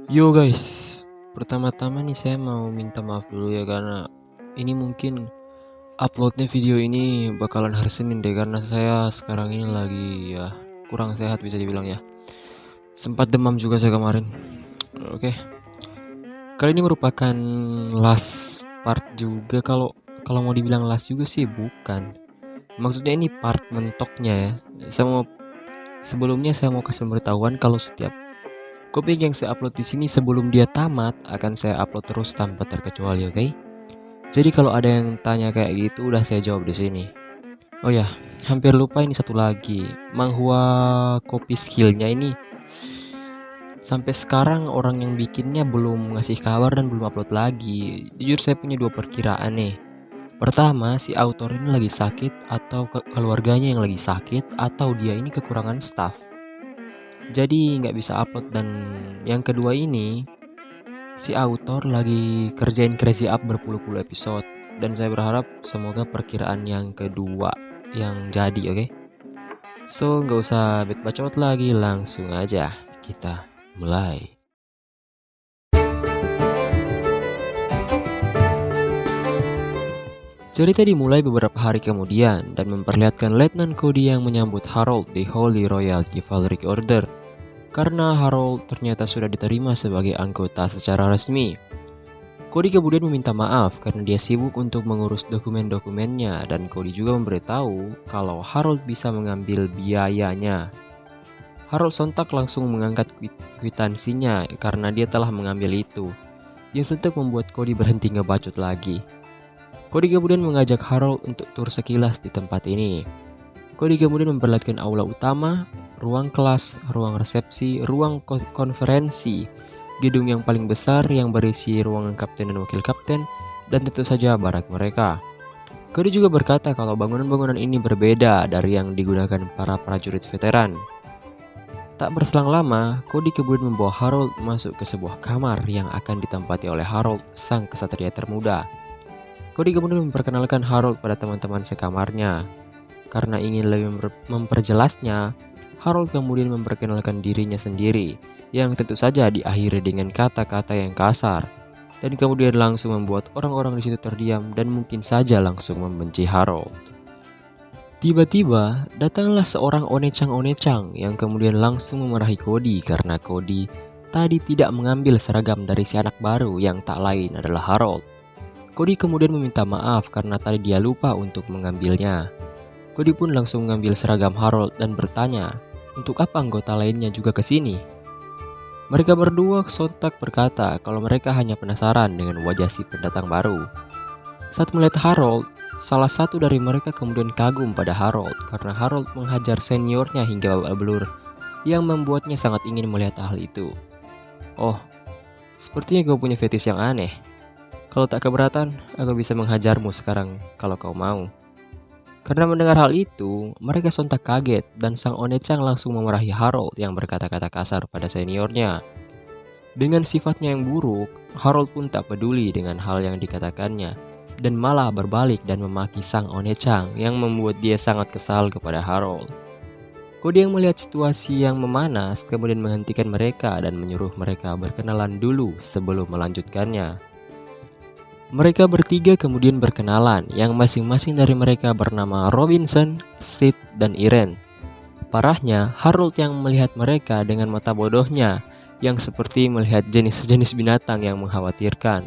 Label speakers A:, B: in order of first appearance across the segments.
A: Yo guys, pertama-tama nih saya mau minta maaf dulu ya karena ini mungkin uploadnya video ini bakalan hari Senin deh karena saya sekarang ini lagi ya kurang sehat bisa dibilang ya. Sempat demam juga saya kemarin. Oke, kali ini merupakan last part juga kalau mau dibilang last juga sih bukan. Maksudnya ini part mentoknya ya. Sebelumnya saya mau kasih pemberitahuan kalau setiap komik yang saya upload di sini sebelum dia tamat akan saya upload terus tanpa terkecuali, oke? Jadi kalau ada yang tanya kayak gitu udah saya jawab di sini. Oh ya, hampir lupa ini satu lagi. Manhwa Copy Skillnya ini sampai sekarang orang yang bikinnya belum ngasih kabar dan belum upload lagi. Jujur saya punya dua perkiraan nih. Pertama, si autor ini lagi sakit atau keluarganya yang lagi sakit atau dia ini kekurangan staff. Jadi nggak bisa upload dan yang kedua ini si autor lagi kerjain crazy up berpuluh-puluh episode dan saya berharap semoga perkiraan yang kedua yang jadi, oke? So nggak usah bacot lagi, langsung aja kita mulai. Cerita dimulai beberapa hari kemudian dan memperlihatkan Letnan Cody yang menyambut Harold di Holy Royal Chivalric Order karena Harold ternyata sudah diterima sebagai anggota secara resmi. Cody kemudian meminta maaf karena dia sibuk untuk mengurus dokumen-dokumennya dan Cody juga memberitahu kalau Harold bisa mengambil biayanya. Harold sontak langsung mengangkat kwitansinya karena dia telah mengambil itu. Yang sontak membuat Cody berhenti ngebacot lagi. Cody kemudian mengajak Harold untuk tur sekilas di tempat ini. Cody kemudian memperlihatkan aula utama, ruang kelas, ruang resepsi, ruang konferensi, gedung yang paling besar yang berisi ruangan kapten dan wakil kapten, dan tentu saja barak mereka. Cody juga berkata kalau bangunan-bangunan ini berbeda dari yang digunakan para prajurit veteran. Tak berselang lama, Cody kemudian membawa Harold masuk ke sebuah kamar yang akan ditempati oleh Harold, sang kesatria termuda. Cody kemudian memperkenalkan Harold pada teman-teman sekamarnya. Karena ingin lebih memperjelasnya, Harold kemudian memperkenalkan dirinya sendiri, yang tentu saja diakhiri dengan kata-kata yang kasar, dan kemudian langsung membuat orang-orang di situ terdiam dan mungkin saja langsung membenci Harold. Tiba-tiba, datanglah seorang onecang-onecang yang kemudian langsung memarahi Cody karena Cody tadi tidak mengambil seragam dari si anak baru yang tak lain adalah Harold. Cody kemudian meminta maaf karena tadi dia lupa untuk mengambilnya. Cody pun langsung mengambil seragam Harold dan bertanya, untuk apa anggota lainnya juga ke sini? Mereka berdua sontak berkata kalau mereka hanya penasaran dengan wajah si pendatang baru. Saat melihat Harold, salah satu dari mereka kemudian kagum pada Harold karena Harold menghajar seniornya hingga babak belur, yang membuatnya sangat ingin melihat hal itu. Oh, sepertinya kau punya fetis yang aneh. Kalau tak keberatan, aku bisa menghajarmu sekarang kalau kau mau. Karena mendengar hal itu, mereka sontak kaget dan sang onecang langsung memarahi Harold yang berkata-kata kasar pada seniornya. Dengan sifatnya yang buruk, Harold pun tak peduli dengan hal yang dikatakannya dan malah berbalik dan memaki sang onecang yang membuat dia sangat kesal kepada Harold. Cody yang melihat situasi yang memanas kemudian menghentikan mereka dan menyuruh mereka berkenalan dulu sebelum melanjutkannya. Mereka bertiga kemudian berkenalan, yang masing-masing dari mereka bernama Robinson, Sid, dan Irene. Parahnya, Harold yang melihat mereka dengan mata bodohnya, yang seperti melihat jenis-jenis binatang yang mengkhawatirkan.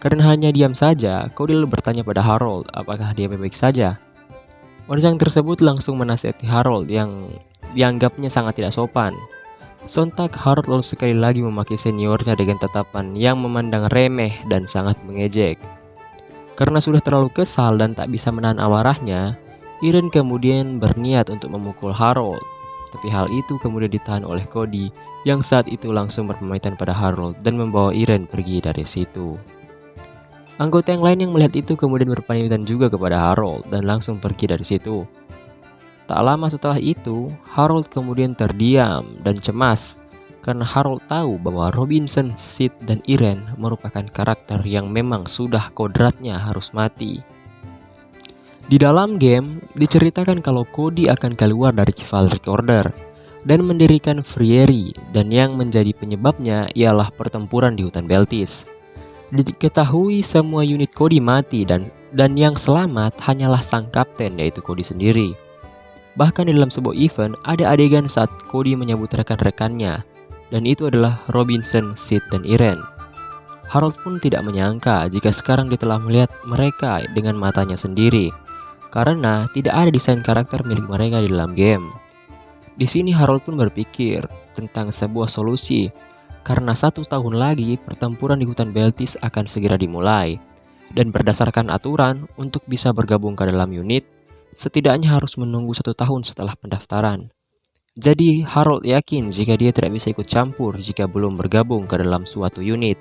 A: Karena hanya diam saja, Cody bertanya pada Harold apakah dia baik-baik saja. Orang tersebut langsung menasihati Harold yang dianggapnya sangat tidak sopan. Sontak Harold lalu sekali lagi memaki seniornya dengan tatapan yang memandang remeh dan sangat mengejek. Karena sudah terlalu kesal dan tak bisa menahan amarahnya, Irene kemudian berniat untuk memukul Harold. Tapi hal itu kemudian ditahan oleh Cody yang saat itu langsung berpamitan pada Harold dan membawa Irene pergi dari situ. Anggota yang lain yang melihat itu kemudian berpamitan juga kepada Harold dan langsung pergi dari situ. Tak lama setelah itu, Harold kemudian terdiam dan cemas karena Harold tahu bahwa Robinson, Sid, dan Irene merupakan karakter yang memang sudah kodratnya harus mati. Di dalam game, diceritakan kalau Cody akan keluar dari Chivalric Order. dan mendirikan Frieri, dan yang menjadi penyebabnya ialah pertempuran di hutan Beltis. Diketahui semua unit Cody mati dan yang selamat hanyalah sang kapten, yaitu Cody sendiri. Bahkan di dalam sebuah event ada adegan saat Cody menyambut rekan-rekannya, dan itu adalah Robinson, Sid, dan Irene. Harold pun tidak menyangka jika sekarang dia telah melihat mereka dengan matanya sendiri, karena tidak ada desain karakter milik mereka di dalam game. Di sini Harold pun berpikir tentang sebuah solusi, karena 1 tahun lagi pertempuran di hutan Beltis akan segera dimulai, dan berdasarkan aturan untuk bisa bergabung ke dalam unit, setidaknya harus menunggu 1 tahun setelah pendaftaran. Jadi Harold yakin jika dia tidak bisa ikut campur jika belum bergabung ke dalam suatu unit.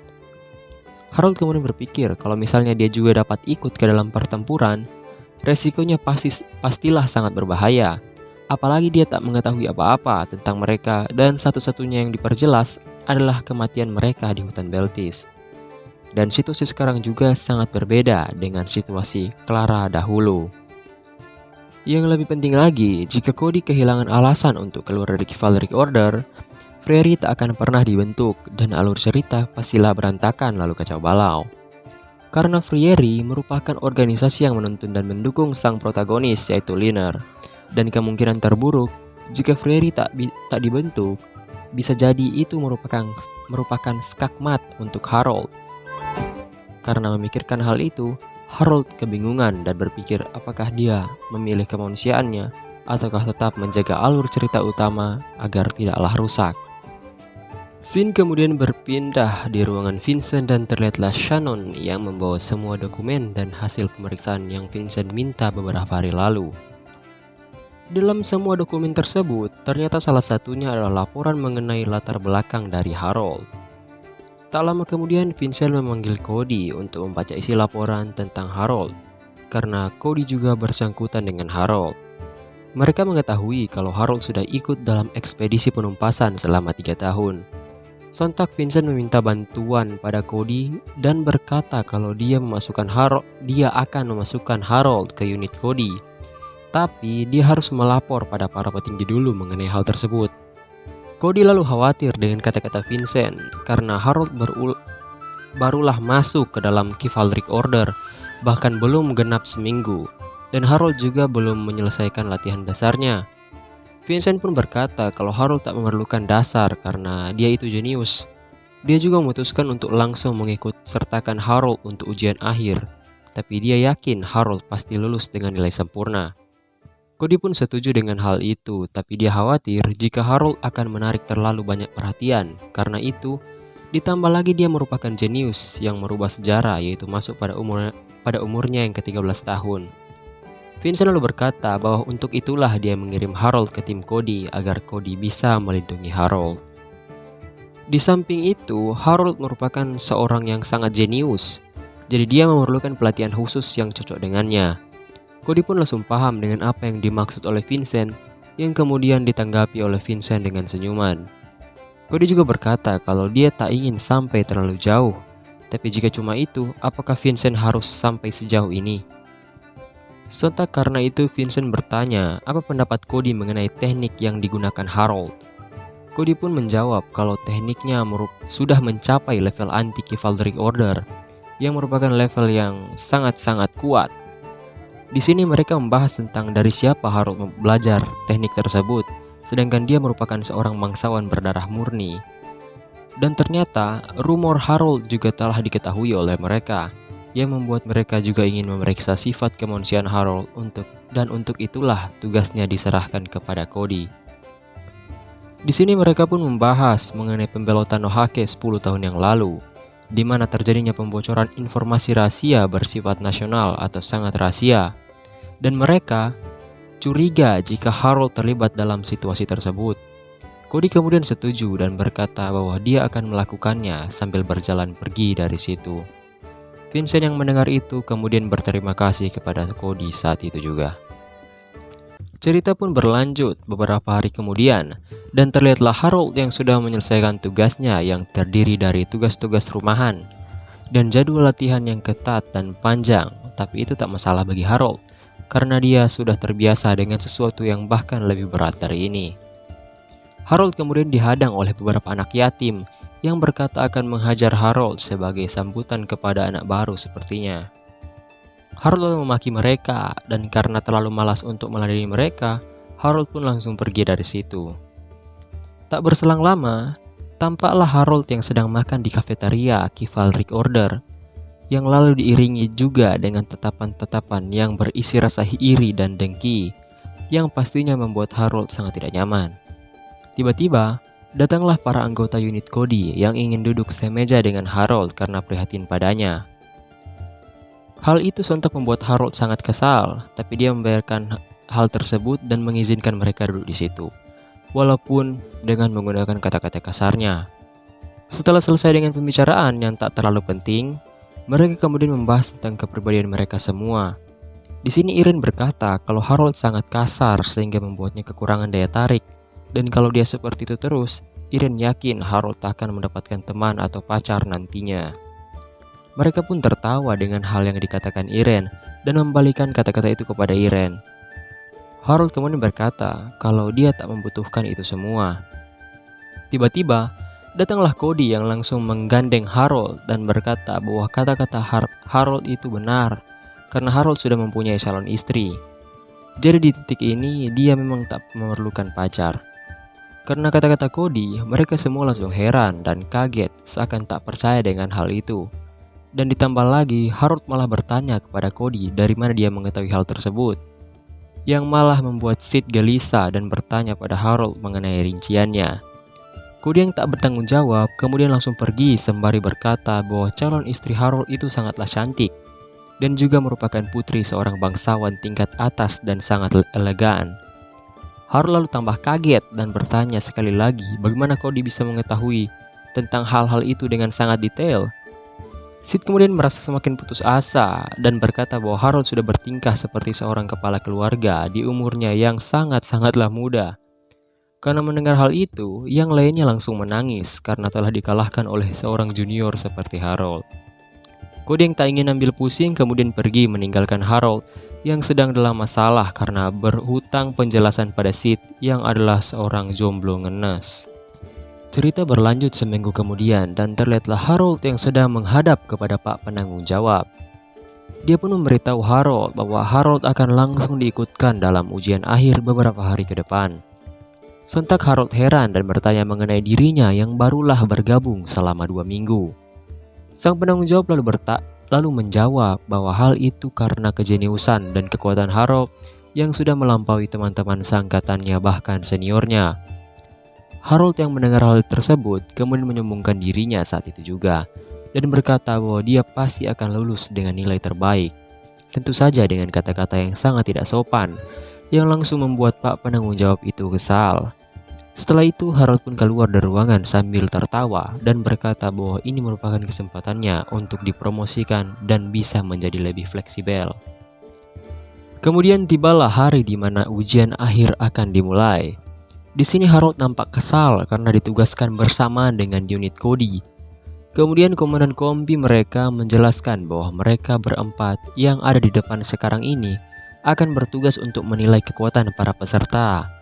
A: Harold kemudian berpikir kalau misalnya dia juga dapat ikut ke dalam pertempuran, resikonya pastilah sangat berbahaya. Apalagi dia tak mengetahui apa-apa tentang mereka, dan satu-satunya yang diperjelas adalah kematian mereka di hutan Beltis. Dan situasi sekarang juga sangat berbeda dengan situasi Clara dahulu. Yang lebih penting lagi, jika Cody kehilangan alasan untuk keluar dari Chivalric Order, Frieri tak akan pernah dibentuk dan alur cerita pastilah berantakan lalu kacau balau. Karena Frieri merupakan organisasi yang menuntun dan mendukung sang protagonis, yaitu Liner. Dan kemungkinan terburuk, jika Frieri tak dibentuk, bisa jadi itu merupakan skakmat untuk Harold. Karena memikirkan hal itu, Harold kebingungan dan berpikir apakah dia memilih kemanusiaannya ataukah tetap menjaga alur cerita utama agar tidaklah rusak. Scene kemudian berpindah di ruangan Vincent dan terlihatlah Shannon yang membawa semua dokumen dan hasil pemeriksaan yang Vincent minta beberapa hari lalu. Dalam semua dokumen tersebut, ternyata salah satunya adalah laporan mengenai latar belakang dari Harold. Tak lama kemudian, Vincent memanggil Cody untuk membaca isi laporan tentang Harold, karena Cody juga bersangkutan dengan Harold. Mereka mengetahui kalau Harold sudah ikut dalam ekspedisi penumpasan selama 3 tahun. Sontak Vincent meminta bantuan pada Cody dan berkata kalau dia akan memasukkan Harold ke unit Cody. Tapi dia harus melapor pada para petinggi dulu mengenai hal tersebut. Cody lalu khawatir dengan kata-kata Vincent karena Harold barulah masuk ke dalam Chivalric Order, bahkan belum genap seminggu, dan Harold juga belum menyelesaikan latihan dasarnya. Vincent pun berkata kalau Harold tak memerlukan dasar karena dia itu jenius. Dia juga memutuskan untuk langsung mengikut sertakan Harold untuk ujian akhir, tapi dia yakin Harold pasti lulus dengan nilai sempurna. Cody pun setuju dengan hal itu, tapi dia khawatir jika Harold akan menarik terlalu banyak perhatian. Karena itu, ditambah lagi dia merupakan jenius yang merubah sejarah, yaitu masuk pada umurnya yang ke-13 tahun. Vincent lalu berkata bahwa untuk itulah dia mengirim Harold ke tim Cody agar Cody bisa melindungi Harold. Di samping itu, Harold merupakan seorang yang sangat jenius, jadi dia memerlukan pelatihan khusus yang cocok dengannya. Cody pun langsung paham dengan apa yang dimaksud oleh Vincent, yang kemudian ditanggapi oleh Vincent dengan senyuman. Cody juga berkata kalau dia tak ingin sampai terlalu jauh, tapi jika cuma itu, apakah Vincent harus sampai sejauh ini? Sontak karena itu Vincent bertanya apa pendapat Cody mengenai teknik yang digunakan Harold. Cody pun menjawab kalau tekniknya sudah mencapai level anti-Chivalric Order, yang merupakan level yang sangat-sangat kuat. Di sini mereka membahas tentang dari siapa Harold belajar teknik tersebut, sedangkan dia merupakan seorang bangsawan berdarah murni. Dan ternyata rumor Harold juga telah diketahui oleh mereka, yang membuat mereka juga ingin memeriksa sifat kemanusiaan Harold untuk itulah tugasnya diserahkan kepada Cody. Di sini mereka pun membahas mengenai pembelotan Nohake 10 tahun yang lalu, di mana terjadinya pembocoran informasi rahasia bersifat nasional atau sangat rahasia, dan mereka curiga jika Harold terlibat dalam situasi tersebut. Cody kemudian setuju dan berkata bahwa dia akan melakukannya sambil berjalan pergi dari situ. Vincent yang mendengar itu kemudian berterima kasih kepada Cody saat itu juga. Cerita pun berlanjut beberapa hari kemudian, dan terlihatlah Harold yang sudah menyelesaikan tugasnya yang terdiri dari tugas-tugas rumahan dan jadwal latihan yang ketat dan panjang. Tapi itu tak masalah bagi Harold, karena dia sudah terbiasa dengan sesuatu yang bahkan lebih berat dari ini. Harold kemudian dihadang oleh beberapa anak yatim yang berkata akan menghajar Harold sebagai sambutan kepada anak baru sepertinya. Harold lalu memaki mereka, dan karena terlalu malas untuk meladeni mereka, Harold pun langsung pergi dari situ. Tak berselang lama, tampaklah Harold yang sedang makan di kafetaria Chivalric Order, yang lalu diiringi juga dengan tatapan-tatapan yang berisi rasa iri dan dengki, yang pastinya membuat Harold sangat tidak nyaman. Tiba-tiba, datanglah para anggota unit Cody yang ingin duduk semeja dengan Harold karena prihatin padanya. Hal itu sontak membuat Harold sangat kesal, tapi dia membiarkan hal tersebut dan mengizinkan mereka duduk di situ, walaupun dengan menggunakan kata-kata kasarnya. Setelah selesai dengan pembicaraan yang tak terlalu penting, mereka kemudian membahas tentang kepribadian mereka semua. Di sini Irene berkata kalau Harold sangat kasar sehingga membuatnya kekurangan daya tarik, dan kalau dia seperti itu terus, Irene yakin Harold tak akan mendapatkan teman atau pacar nantinya. Mereka pun tertawa dengan hal yang dikatakan Irene dan membalikan kata-kata itu kepada Irene. Harold kemudian berkata kalau dia tak membutuhkan itu semua. Tiba-tiba, datanglah Cody yang langsung menggandeng Harold dan berkata bahwa kata-kata Harold itu benar, karena Harold sudah mempunyai calon istri. Jadi di titik ini, dia memang tak memerlukan pacar. Karena kata-kata Cody, mereka semua langsung heran dan kaget seakan tak percaya dengan hal itu. Dan ditambah lagi, Harold malah bertanya kepada Cody dari mana dia mengetahui hal tersebut, yang malah membuat Sid gelisah dan bertanya pada Harold mengenai rinciannya. Cody yang tak bertanggung jawab kemudian langsung pergi sembari berkata bahwa calon istri Harold itu sangatlah cantik dan juga merupakan putri seorang bangsawan tingkat atas dan sangat elegan. Harold lalu tambah kaget dan bertanya sekali lagi bagaimana Cody bisa mengetahui tentang hal-hal itu dengan sangat detail. Sid kemudian merasa semakin putus asa dan berkata bahwa Harold sudah bertingkah seperti seorang kepala keluarga di umurnya yang sangat-sangatlah muda. Karena mendengar hal itu, yang lainnya langsung menangis karena telah dikalahkan oleh seorang junior seperti Harold. Cody yang tak ingin ambil pusing kemudian pergi meninggalkan Harold yang sedang dalam masalah karena berhutang penjelasan pada Sid yang adalah seorang jomblo ngenes. Cerita berlanjut seminggu kemudian dan terlihatlah Harold yang sedang menghadap kepada Pak Penanggung Jawab. Dia pun memberitahu Harold bahwa Harold akan langsung diikutkan dalam ujian akhir beberapa hari ke depan. Sontak Harold heran dan bertanya mengenai dirinya yang barulah bergabung selama 2 minggu. Sang penanggung jawab lalu menjawab bahwa hal itu karena kejeniusan dan kekuatan Harold yang sudah melampaui teman-teman seangkatannya bahkan seniornya. Harold yang mendengar hal tersebut kemudian menyombongkan dirinya saat itu juga dan berkata bahwa dia pasti akan lulus dengan nilai terbaik. Tentu saja dengan kata-kata yang sangat tidak sopan yang langsung membuat Pak Penanggung Jawab itu kesal. Setelah itu Harold pun keluar dari ruangan sambil tertawa dan berkata bahwa ini merupakan kesempatannya untuk dipromosikan dan bisa menjadi lebih fleksibel. Kemudian tibalah hari di mana ujian akhir akan dimulai. Di sini Harold nampak kesal karena ditugaskan bersamaan dengan unit Cody. Kemudian komandan kompi mereka menjelaskan bahwa mereka berempat yang ada di depan sekarang ini akan bertugas untuk menilai kekuatan para peserta.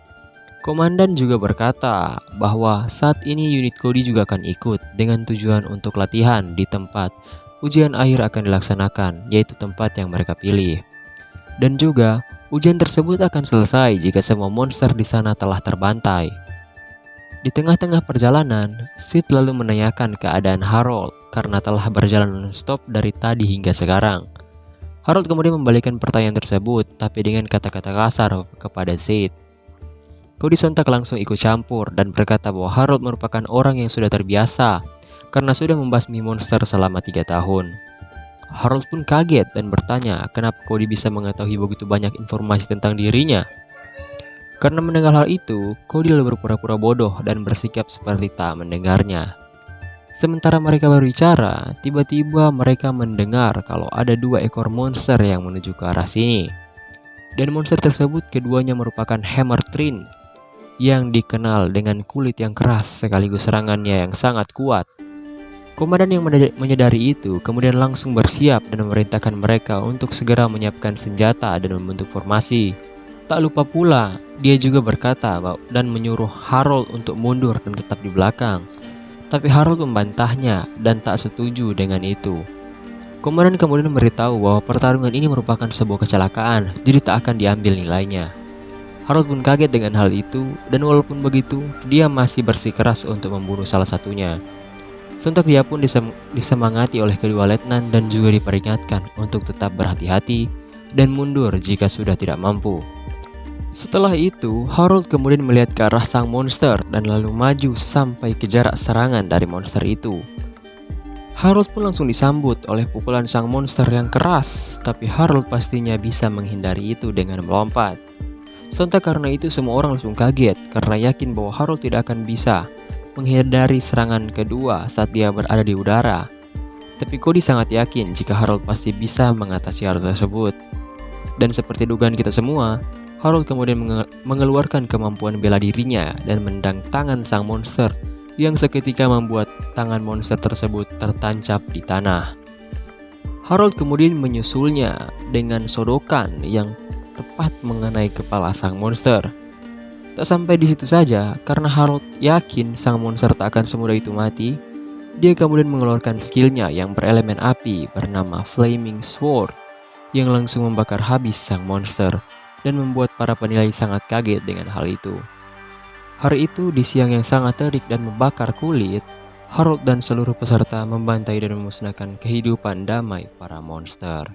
A: Komandan juga berkata bahwa saat ini unit Cody juga akan ikut dengan tujuan untuk latihan di tempat ujian akhir akan dilaksanakan, yaitu tempat yang mereka pilih. Dan juga ujian tersebut akan selesai jika semua monster di sana telah terbantai. Di tengah-tengah perjalanan, Sid lalu menanyakan keadaan Harold karena telah berjalan non-stop dari tadi hingga sekarang. Harold kemudian membalikkan pertanyaan tersebut, tapi dengan kata-kata kasar kepada Sid. Cody sontak langsung ikut campur dan berkata bahwa Harold merupakan orang yang sudah terbiasa karena sudah membasmi monster selama 3 tahun. Harold pun kaget dan bertanya kenapa Cody bisa mengetahui begitu banyak informasi tentang dirinya. Karena mendengar hal itu, Cody lalu berpura-pura bodoh dan bersikap seperti tak mendengarnya. Sementara mereka berbicara, tiba-tiba mereka mendengar kalau ada 2 ekor monster yang menuju ke arah sini. Dan monster tersebut keduanya merupakan Hammer Trin yang dikenal dengan kulit yang keras sekaligus serangannya yang sangat kuat. Komandan yang menyadari itu kemudian langsung bersiap dan memerintahkan mereka untuk segera menyiapkan senjata dan membentuk formasi. Tak lupa pula, dia juga berkata dan menyuruh Harold untuk mundur dan tetap di belakang. Tapi Harold membantahnya dan tak setuju dengan itu. Komandan kemudian memberitahu bahwa pertarungan ini merupakan sebuah kecelakaan, jadi tak akan diambil nilainya. Harold pun kaget dengan hal itu, dan walaupun begitu, dia masih bersikeras untuk membunuh salah satunya. Sontak dia pun disemangati oleh kedua letnan dan juga diperingatkan untuk tetap berhati-hati dan mundur jika sudah tidak mampu. Setelah itu, Harold kemudian melihat ke arah sang monster dan lalu maju sampai ke jarak serangan dari monster itu. Harold pun langsung disambut oleh pukulan sang monster yang keras, tapi Harold pastinya bisa menghindari itu dengan melompat. Sontak karena itu semua orang langsung kaget karena yakin bahwa Harold tidak akan bisa menghindari serangan kedua saat dia berada di udara. Tapi Cody sangat yakin jika Harold pasti bisa mengatasi hal tersebut. Dan seperti dugaan kita semua, Harold kemudian mengeluarkan kemampuan bela dirinya dan menendang tangan sang monster yang seketika membuat tangan monster tersebut tertancap di tanah. Harold kemudian menyusulnya dengan sodokan yang tepat mengenai kepala sang monster. Tak sampai di situ saja, karena Harold yakin sang monster tak akan semudah itu mati, dia kemudian mengeluarkan skillnya yang berelemen api bernama Flaming Sword yang langsung membakar habis sang monster dan membuat para penilai sangat kaget dengan hal itu. Hari itu, di siang yang sangat terik dan membakar kulit, Harold dan seluruh peserta membantai dan memusnahkan kehidupan damai para monster.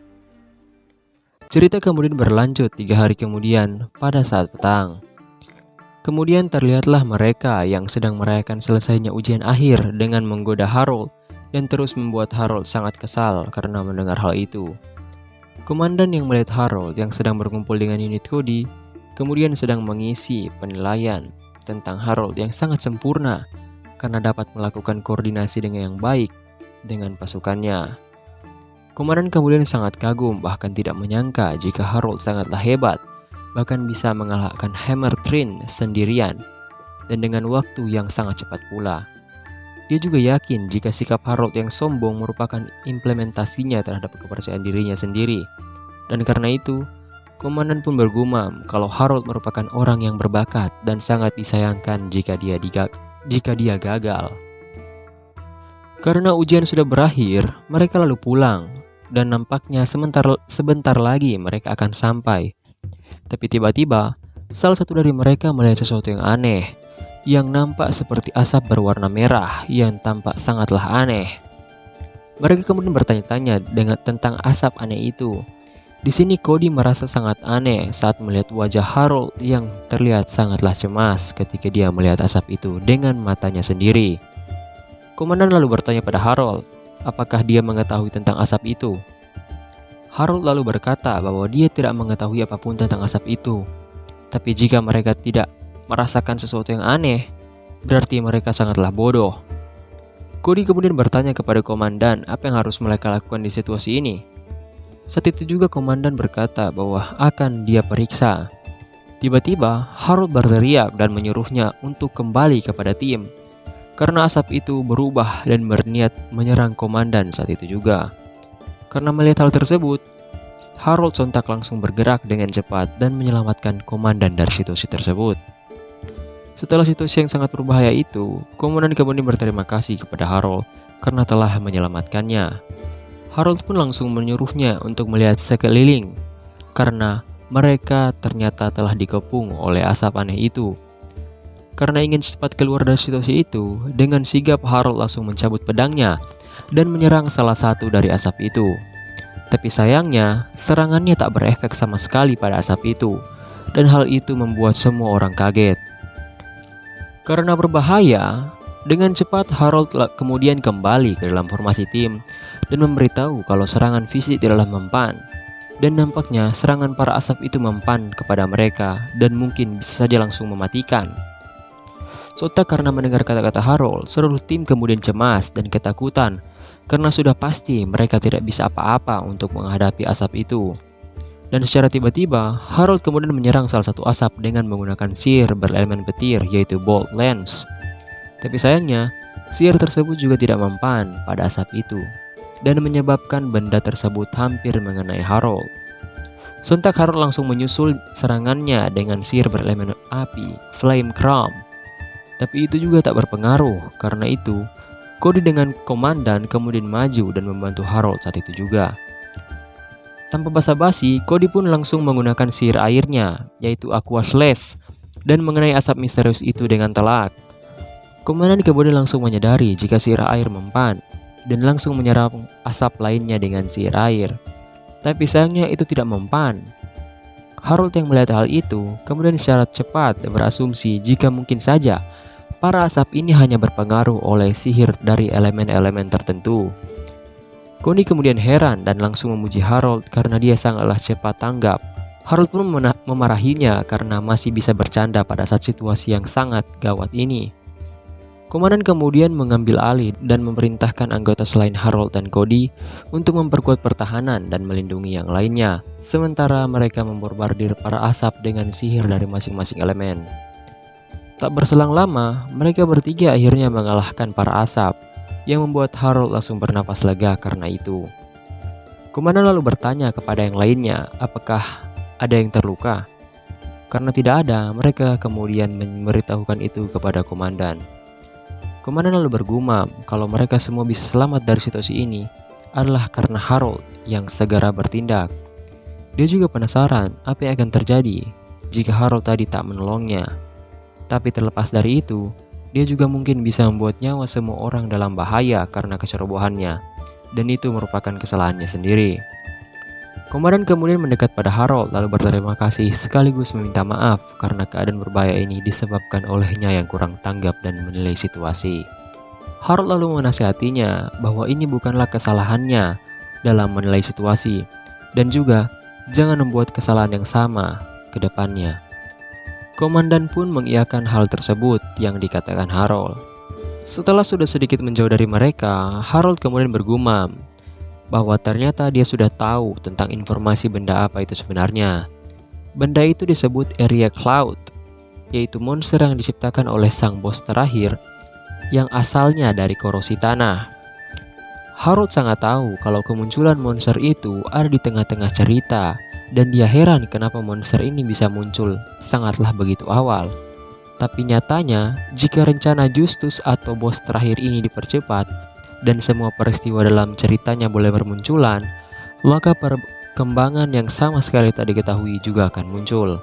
A: Cerita kemudian berlanjut 3 hari kemudian pada saat petang. Kemudian terlihatlah mereka yang sedang merayakan selesainya ujian akhir dengan menggoda Harold dan terus membuat Harold sangat kesal karena mendengar hal itu. Komandan yang melihat Harold yang sedang berkumpul dengan unit Cody kemudian sedang mengisi penilaian tentang Harold yang sangat sempurna karena dapat melakukan koordinasi dengan yang baik dengan pasukannya. Komandan kemudian sangat kagum bahkan tidak menyangka jika Harold sangatlah hebat, bahkan bisa mengalahkan Hammer Thrinn sendirian dan dengan waktu yang sangat cepat pula. Dia juga yakin jika sikap Harold yang sombong merupakan implementasinya terhadap kepercayaan dirinya sendiri. Dan karena itu, komandan pun bergumam kalau Harold merupakan orang yang berbakat dan sangat disayangkan jika dia gagal. Karena ujian sudah berakhir, mereka lalu pulang dan nampaknya sebentar lagi mereka akan sampai. Tapi tiba-tiba, salah satu dari mereka melihat sesuatu yang aneh, yang nampak seperti asap berwarna merah yang tampak sangatlah aneh. Mereka kemudian bertanya-tanya tentang asap aneh itu. Di sini Cody merasa sangat aneh saat melihat wajah Harold yang terlihat sangatlah cemas ketika dia melihat asap itu dengan matanya sendiri. Komandan lalu bertanya pada Harold, apakah dia mengetahui tentang asap itu? Harold lalu berkata bahwa dia tidak mengetahui apapun tentang asap itu. Tapi jika mereka tidak merasakan sesuatu yang aneh, berarti mereka sangatlah bodoh. Cody kemudian bertanya kepada komandan apa yang harus mereka lakukan di situasi ini. Saat itu juga komandan berkata bahwa akan dia periksa. Tiba-tiba Harold berteriak dan menyuruhnya untuk kembali kepada tim, karena asap itu berubah dan berniat menyerang komandan saat itu juga. Karena melihat hal tersebut, Harold sontak langsung bergerak dengan cepat dan menyelamatkan komandan dari situasi tersebut. Setelah situasi yang sangat berbahaya itu, komandan kemudian berterima kasih kepada Harold karena telah menyelamatkannya. Harold pun langsung menyuruhnya untuk melihat sekeliling karena mereka ternyata telah dikepung oleh asap aneh itu. Karena ingin cepat keluar dari situasi itu, dengan sigap Harold langsung mencabut pedangnya dan menyerang salah satu dari asap itu. Tapi sayangnya, serangannya tak berefek sama sekali pada asap itu, dan hal itu membuat semua orang kaget. Karena berbahaya, dengan cepat Harold kemudian kembali ke dalam formasi tim dan memberitahu kalau serangan fisik tidaklah mempan. Dan nampaknya serangan para asap itu mempan kepada mereka dan mungkin bisa saja langsung mematikan. Sontak karena mendengar kata-kata Harold, seluruh tim kemudian cemas dan ketakutan karena sudah pasti mereka tidak bisa apa-apa untuk menghadapi asap itu. Dan secara tiba-tiba, Harold kemudian menyerang salah satu asap dengan menggunakan sihir berelemen petir yaitu Bolt Lance. Tapi sayangnya, sihir tersebut juga tidak mempan pada asap itu dan menyebabkan benda tersebut hampir mengenai Harold. Sontak Harold langsung menyusul serangannya dengan sihir berelemen api, Flame Crown. Tapi itu juga tak berpengaruh, karena itu Cody dengan komandan kemudian maju dan membantu Harold saat itu juga. Tanpa basa-basi, Cody pun langsung menggunakan sihir airnya, yaitu Aqua Slash, dan mengenai asap misterius itu dengan telak. Komandan kemudian langsung menyadari jika sihir air mempan, dan langsung menyerang asap lainnya dengan sihir air. Tapi sayangnya itu tidak mempan. Harold yang melihat hal itu kemudian secara cepat berasumsi jika mungkin saja para asap ini hanya berpengaruh oleh sihir dari elemen-elemen tertentu. Cody kemudian heran dan langsung memuji Harold karena dia sangatlah cepat tanggap. Harold pun memarahinya karena masih bisa bercanda pada saat situasi yang sangat gawat ini. Komandan kemudian mengambil alih dan memerintahkan anggota selain Harold dan Cody untuk memperkuat pertahanan dan melindungi yang lainnya, sementara mereka membombardir para asap dengan sihir dari masing-masing elemen. Tak berselang lama, mereka bertiga akhirnya mengalahkan para asap, yang membuat Harold langsung bernapas lega karena itu. Komandan lalu bertanya kepada yang lainnya, apakah ada yang terluka? Karena tidak ada, mereka kemudian memberitahukan itu kepada komandan. Komandan lalu bergumam kalau mereka semua bisa selamat dari situasi ini adalah karena Harold yang segera bertindak. Dia juga penasaran apa yang akan terjadi jika Harold tadi tak menolongnya. Tapi terlepas dari itu, dia juga mungkin bisa membuat nyawa semua orang dalam bahaya karena kecerobohannya, dan itu merupakan kesalahannya sendiri. Komandan kemudian mendekat pada Harold lalu berterima kasih sekaligus meminta maaf karena keadaan berbahaya ini disebabkan olehnya yang kurang tanggap dan menilai situasi. Harold lalu menasihatinya bahwa ini bukanlah kesalahannya dalam menilai situasi, dan juga jangan membuat kesalahan yang sama ke depannya. Komandan pun mengiyakan hal tersebut yang dikatakan Harold. Setelah sudah sedikit menjauh dari mereka, Harold kemudian bergumam bahwa ternyata dia sudah tahu tentang informasi benda apa itu sebenarnya. Benda itu disebut Area Cloud, yaitu monster yang diciptakan oleh sang bos terakhir yang asalnya dari korosi tanah. Harold sangat tahu kalau kemunculan monster itu ada di tengah-tengah cerita, dan dia heran kenapa monster ini bisa muncul sangatlah begitu awal. Tapi nyatanya, jika rencana Justus atau bos terakhir ini dipercepat, dan semua peristiwa dalam ceritanya boleh bermunculan, maka perkembangan yang sama sekali tak diketahui juga akan muncul.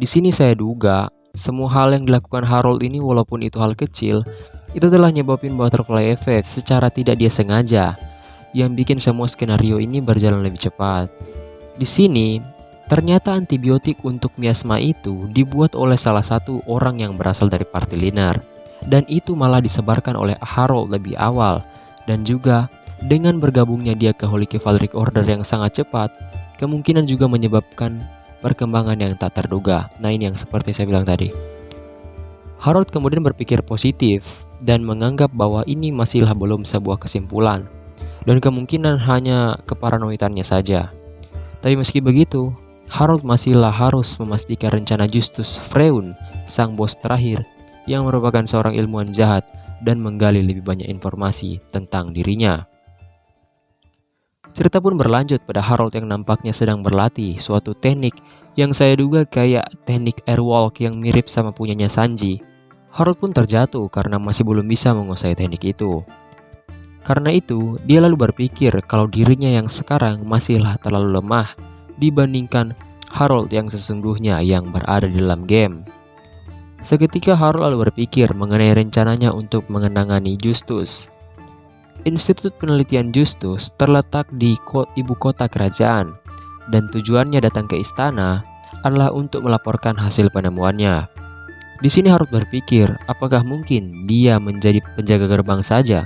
A: Di sini saya duga, semua hal yang dilakukan Harold ini walaupun itu hal kecil, itu telah nyebabin butterfly effect secara tidak dia sengaja, yang bikin semua skenario ini berjalan lebih cepat. Di sini, ternyata antibiotik untuk miasma itu dibuat oleh salah satu orang yang berasal dari Party Liner. Dan itu malah disebarkan oleh Harold lebih awal, dan juga dengan bergabungnya dia ke Holy Chivalric Order yang sangat cepat, kemungkinan juga menyebabkan perkembangan yang tak terduga. Nah, ini yang seperti saya bilang tadi. Harold kemudian berpikir positif dan menganggap bahwa ini masihlah belum sebuah kesimpulan, dan kemungkinan hanya keparanoidannya saja. Tapi meski begitu, Harold masihlah harus memastikan rencana Justus Freun, sang bos terakhir, yang merupakan seorang ilmuwan jahat dan menggali lebih banyak informasi tentang dirinya. Cerita pun berlanjut pada Harold yang nampaknya sedang berlatih suatu teknik yang saya duga kayak teknik airwalk yang mirip sama punyanya Sanji. Harold pun terjatuh karena masih belum bisa menguasai teknik itu. Karena itu, dia lalu berpikir kalau dirinya yang sekarang masihlah terlalu lemah dibandingkan Harold yang sesungguhnya yang berada di dalam game. Seketika Harold lalu berpikir mengenai rencananya untuk mengenangani Justus. Institut penelitian Justus terletak di ibu kota kerajaan, dan tujuannya datang ke istana adalah untuk melaporkan hasil penemuannya. Di sini Harold berpikir, apakah mungkin dia menjadi penjaga gerbang saja?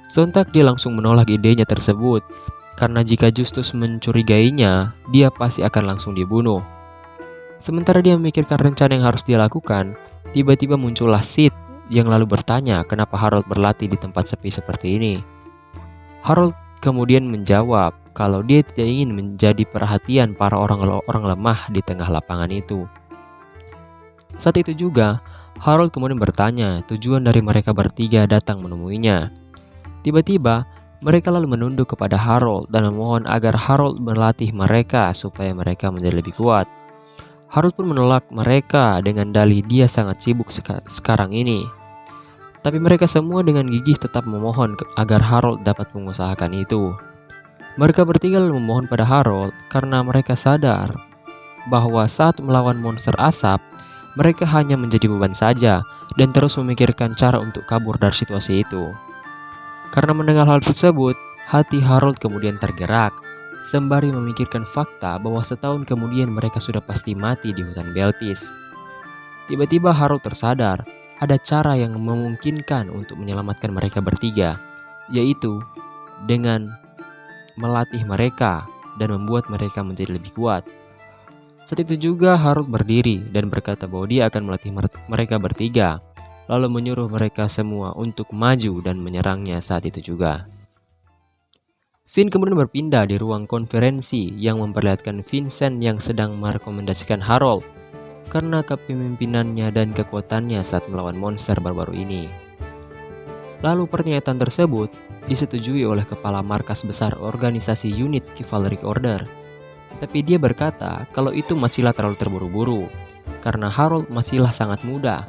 A: Sontak dia langsung menolak idenya tersebut, karena jika Justus mencurigainya, dia pasti akan langsung dibunuh. Sementara dia memikirkan rencana yang harus dia lakukan, tiba-tiba muncullah Sid yang lalu bertanya kenapa Harold berlatih di tempat sepi seperti ini. Harold kemudian menjawab kalau dia tidak ingin menjadi perhatian para orang lemah di tengah lapangan itu. Saat itu juga, Harold kemudian bertanya tujuan dari mereka bertiga datang menemuinya. Tiba-tiba, Mereka lalu menunduk kepada Harold dan memohon agar Harold melatih mereka supaya mereka menjadi lebih kuat. Harold pun menolak mereka dengan dalih dia sangat sibuk sekarang ini. Tapi mereka semua dengan gigih tetap memohon agar Harold dapat mengusahakan itu. Mereka bertiga lalu memohon pada Harold karena mereka sadar bahwa saat melawan monster asap, mereka hanya menjadi beban saja dan terus memikirkan cara untuk kabur dari situasi itu. Karena mendengar hal tersebut, hati Harold kemudian tergerak, sembari memikirkan fakta bahwa setahun kemudian mereka sudah pasti mati di hutan Beltis. Tiba-tiba Harold tersadar, ada cara yang memungkinkan untuk menyelamatkan mereka bertiga, yaitu dengan melatih mereka dan membuat mereka menjadi lebih kuat. Saat itu juga Harold berdiri dan berkata bahwa dia akan melatih mereka bertiga, lalu menyuruh mereka semua untuk maju dan menyerangnya saat itu juga. Scene kemudian berpindah di ruang konferensi yang memperlihatkan Vincent yang sedang merekomendasikan Harold karena kepemimpinannya dan kekuatannya saat melawan monster baru-baru ini. Lalu pernyataan tersebut disetujui oleh kepala markas besar organisasi unit Chivalric Order. Tapi dia berkata kalau itu masihlah terlalu terburu-buru karena Harold masihlah sangat muda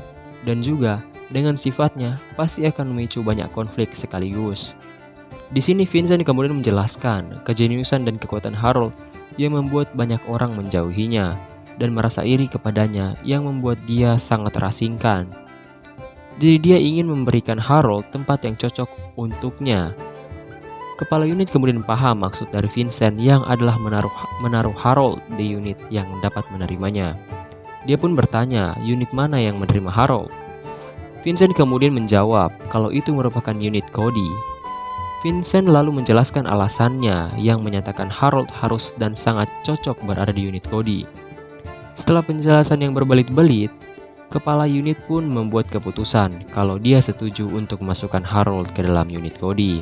A: dan juga dengan sifatnya pasti akan memicu banyak konflik sekaligus. Di sini Vincent kemudian menjelaskan kejeniusan dan kekuatan Harold yang membuat banyak orang menjauhinya dan merasa iri kepadanya yang membuat dia sangat terasingkan. Jadi dia ingin memberikan Harold tempat yang cocok untuknya. Kepala unit kemudian paham maksud dari Vincent yang adalah menaruh Harold di unit yang dapat menerimanya. Dia pun bertanya unit mana yang menerima Harold. Vincent kemudian menjawab kalau itu merupakan unit Cody. Vincent lalu menjelaskan alasannya yang menyatakan Harold harus dan sangat cocok berada di unit Cody. Setelah penjelasan yang berbelit-belit, kepala unit pun membuat keputusan kalau dia setuju untuk memasukkan Harold ke dalam unit Cody.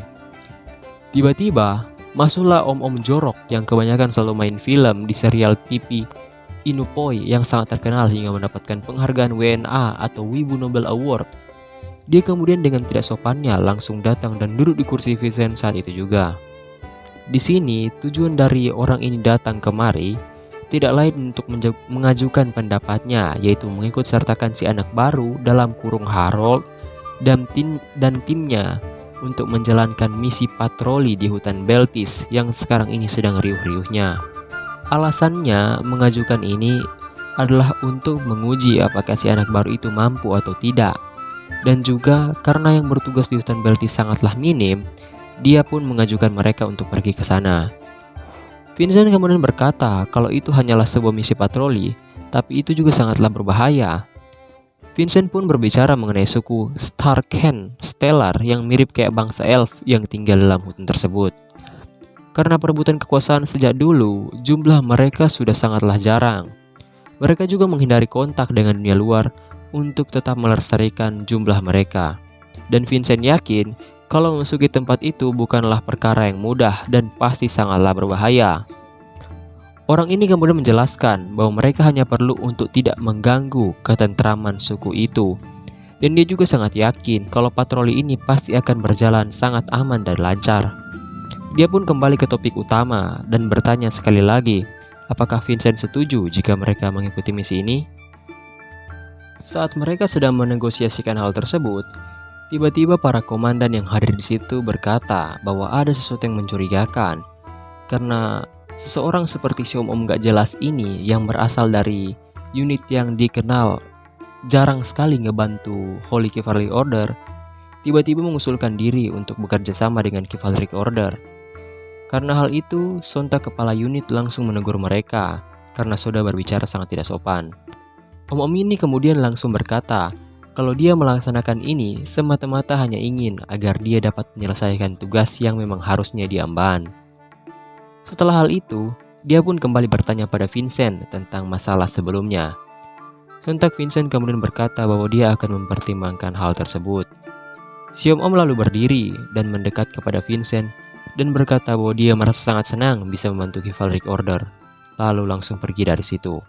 A: Tiba-tiba, masuklah om-om jorok yang kebanyakan selalu main film di serial TV Inupoi yang sangat terkenal hingga mendapatkan penghargaan WNA atau Wibu Nobel Award. Dia kemudian dengan tidak sopannya langsung datang dan duduk di kursi Vincent saat itu juga. Di sini, tujuan dari orang ini datang kemari tidak lain untuk mengajukan pendapatnya, yaitu mengikut sertakan si anak baru dalam kurung Harold dan timnya untuk menjalankan misi patroli di hutan Beltis yang sekarang ini sedang riuh-riuhnya. Alasannya mengajukan ini adalah untuk menguji apakah si anak baru itu mampu atau tidak. Dan juga karena yang bertugas di hutan Beltis sangatlah minim, dia pun mengajukan mereka untuk pergi ke sana. Vincent kemudian berkata kalau itu hanyalah sebuah misi patroli, tapi itu juga sangatlah berbahaya. Vincent pun berbicara mengenai suku Starken Stellar yang mirip kayak bangsa elf yang tinggal dalam hutan tersebut. Karena perebutan kekuasaan sejak dulu, jumlah mereka sudah sangatlah jarang. Mereka juga menghindari kontak dengan dunia luar untuk tetap melestarikan jumlah mereka. Dan Vincent yakin kalau memasuki tempat itu bukanlah perkara yang mudah dan pasti sangatlah berbahaya. Orang ini kemudian menjelaskan bahwa mereka hanya perlu untuk tidak mengganggu ketentraman suku itu. Dan dia juga sangat yakin kalau patroli ini pasti akan berjalan sangat aman dan lancar. Dia pun kembali ke topik utama dan bertanya sekali lagi, apakah Vincent setuju jika mereka mengikuti misi ini? Saat mereka sedang menegosiasikan hal tersebut, tiba-tiba para komandan yang hadir di situ berkata bahwa ada sesuatu yang mencurigakan. Karena seseorang seperti si om-om gak jelas ini yang berasal dari unit yang dikenal jarang sekali ngebantu Holy Chivalric Order, tiba-tiba mengusulkan diri untuk bekerja sama dengan Chivalric Order. Karena hal itu, sontak kepala unit langsung menegur mereka karena sudah berbicara sangat tidak sopan. Om-om ini kemudian langsung berkata kalau dia melaksanakan ini semata-mata hanya ingin agar dia dapat menyelesaikan tugas yang memang harusnya diemban. Setelah hal itu, dia pun kembali bertanya pada Vincent tentang masalah sebelumnya. Sontak Vincent kemudian berkata bahwa dia akan mempertimbangkan hal tersebut. Si om-om lalu berdiri dan mendekat kepada Vincent dan berkata bahwa dia merasa sangat senang bisa membantu Chivalric Order, lalu langsung pergi dari situ.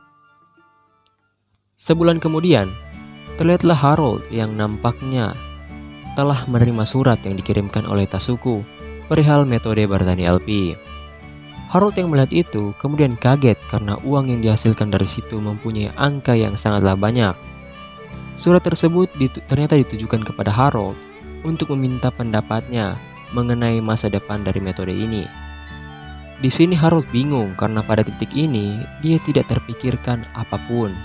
A: Sebulan kemudian, terlihatlah Harold yang nampaknya telah menerima surat yang dikirimkan oleh Tasuku perihal metode bertani LP. Harold yang melihat itu kemudian kaget karena uang yang dihasilkan dari situ mempunyai angka yang sangatlah banyak. Surat tersebut ternyata ditujukan kepada Harold untuk meminta pendapatnya mengenai masa depan dari metode ini. Di sini Harold bingung karena pada titik ini dia tidak terpikirkan apapun.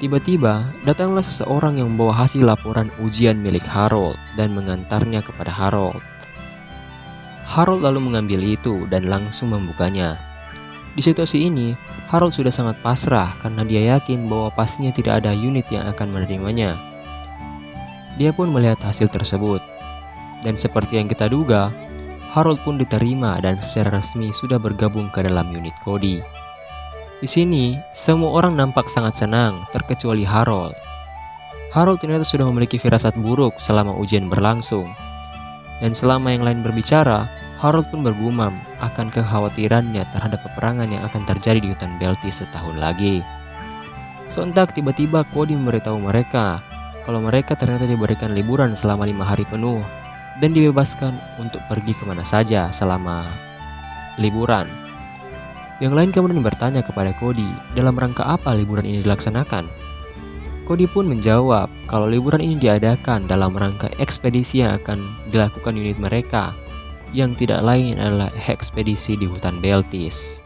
A: Tiba-tiba datanglah seseorang yang membawa hasil laporan ujian milik Harold dan mengantarnya kepada Harold. Harold lalu mengambil itu dan langsung membukanya. Di situasi ini, Harold sudah sangat pasrah karena dia yakin bahwa pastinya tidak ada unit yang akan menerimanya. Dia pun melihat hasil tersebut. Dan seperti yang kita duga, Harold pun diterima dan secara resmi sudah bergabung ke dalam unit Cody. Di sini, semua orang nampak sangat senang, terkecuali Harold. Harold ternyata sudah memiliki firasat buruk selama ujian berlangsung. Dan selama yang lain berbicara, Harold pun bergumam akan kekhawatirannya terhadap peperangan yang akan terjadi di hutan Beltis setahun lagi. Sontak tiba-tiba Cody memberitahu mereka kalau mereka ternyata diberikan liburan selama 5 hari penuh dan dibebaskan untuk pergi kemana saja selama liburan. Yang lain kemudian bertanya kepada Cody dalam rangka apa liburan ini dilaksanakan. Cody pun menjawab kalau liburan ini diadakan dalam rangka ekspedisi yang akan dilakukan unit mereka, yang tidak lain adalah ekspedisi di hutan Beltis.